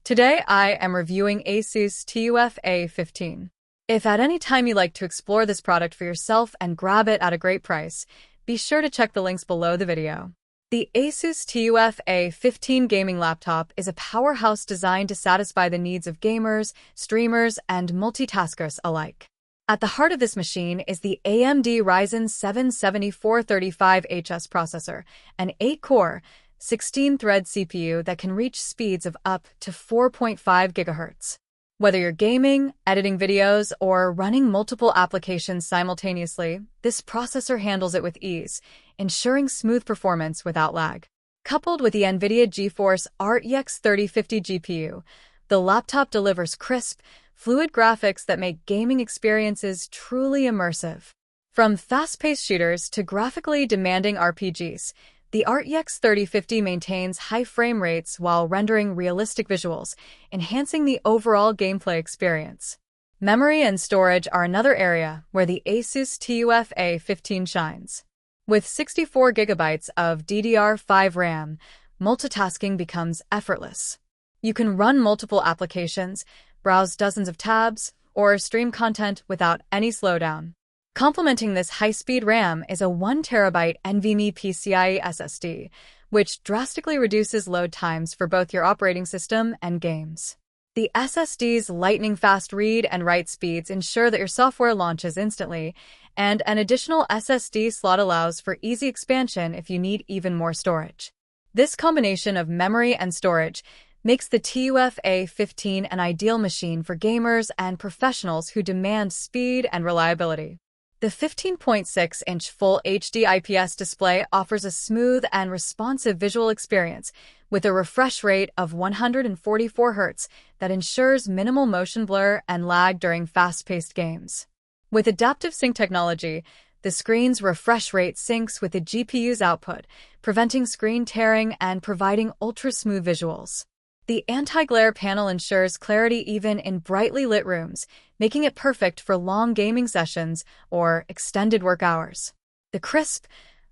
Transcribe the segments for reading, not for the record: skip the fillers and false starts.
Today I am reviewing ASUS TUF A15. If at any time you like to explore this product for yourself and grab it at a great price, be sure to check the links below the video. The ASUS TUF A15 gaming laptop is a powerhouse designed to satisfy the needs of gamers, streamers, and multitaskers alike. At the heart of this machine is the AMD Ryzen 7 7435HS processor, an 8-core, 16-thread CPU that can reach speeds of up to 4.5 GHz. Whether you're gaming, editing videos, or running multiple applications simultaneously, this processor handles it with ease, ensuring smooth performance without lag. Coupled with the NVIDIA GeForce RTX 3050 GPU, the laptop delivers crisp, fluid graphics that make gaming experiences truly immersive. From fast-paced shooters to graphically demanding RPGs, the RTX 3050 maintains high frame rates while rendering realistic visuals, enhancing the overall gameplay experience. Memory and storage are another area where the ASUS TUF A15 shines. With 64 GB of DDR5 RAM, multitasking becomes effortless. You can run multiple applications, browse dozens of tabs, or stream content without any slowdown. Complementing this high-speed RAM is a 1TB NVMe PCIe SSD, which drastically reduces load times for both your operating system and games. The SSD's lightning-fast read and write speeds ensure that your software launches instantly, and an additional SSD slot allows for easy expansion if you need even more storage. This combination of memory and storage makes the TUF A15 an ideal machine for gamers and professionals who demand speed and reliability. The 15.6-inch Full HD IPS display offers a smooth and responsive visual experience with a refresh rate of 144 Hz that ensures minimal motion blur and lag during fast-paced games. With adaptive sync technology, the screen's refresh rate syncs with the GPU's output, preventing screen tearing and providing ultra-smooth visuals. The anti-glare panel ensures clarity even in brightly lit rooms, making it perfect for long gaming sessions or extended work hours. The crisp,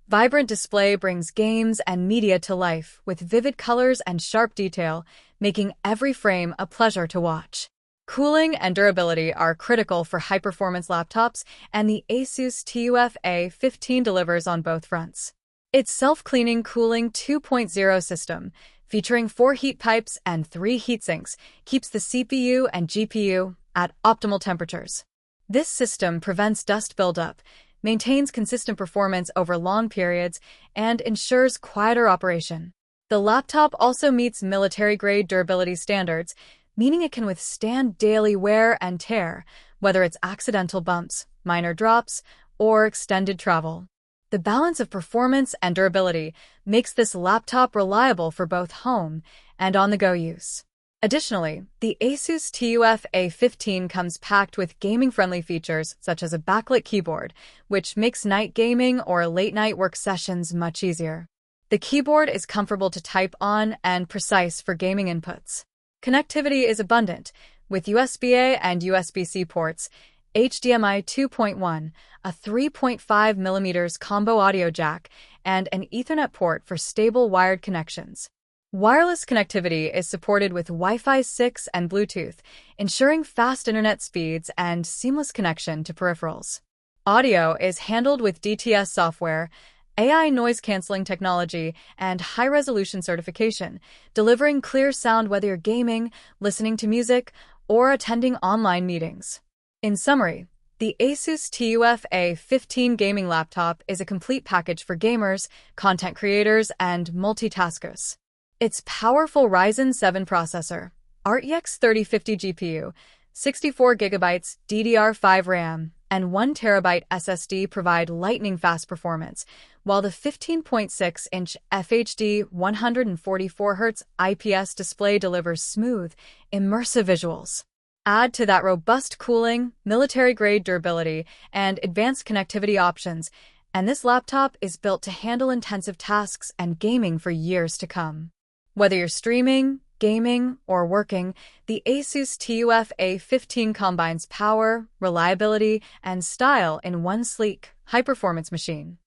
vibrant display brings games and media to life with vivid colors and sharp detail, making every frame a pleasure to watch. Cooling and durability are critical for high-performance laptops, and the ASUS TUF A15 delivers on both fronts. Its self-cleaning cooling 2.0 system, featuring 4 heat pipes and 3 heatsinks, keeps the CPU and GPU at optimal temperatures. This system prevents dust buildup, maintains consistent performance over long periods, and ensures quieter operation. The laptop also meets military-grade durability standards, meaning it can withstand daily wear and tear, whether it's accidental bumps, minor drops, or extended travel. The balance of performance and durability makes this laptop reliable for both home and on-the-go use. Additionally, the ASUS TUF A15 comes packed with gaming-friendly features such as a backlit keyboard, which makes night gaming or late-night work sessions much easier. The keyboard is comfortable to type on and precise for gaming inputs. Connectivity is abundant, with USB-A and USB-C ports, HDMI 2.1, a 3.5mm combo audio jack, and an Ethernet port for stable wired connections. Wireless connectivity is supported with Wi-Fi 6 and Bluetooth, ensuring fast internet speeds and seamless connection to peripherals. Audio is handled with DTS software, AI noise-canceling technology, and high-resolution certification, delivering clear sound whether you're gaming, listening to music, or attending online meetings. In summary, the ASUS TUF A15 gaming laptop is a complete package for gamers, content creators, and multitaskers. Its powerful Ryzen 7 processor, RTX 3050 GPU, 64 GB DDR5 RAM, and 1TB SSD provide lightning-fast performance, while the 15.6-inch FHD 144Hz IPS display delivers smooth, immersive visuals. Add to that robust cooling, military-grade durability, and advanced connectivity options, and this laptop is built to handle intensive tasks and gaming for years to come. Whether you're streaming, gaming, or working, the ASUS TUF A15 combines power, reliability, and style in one sleek, high-performance machine.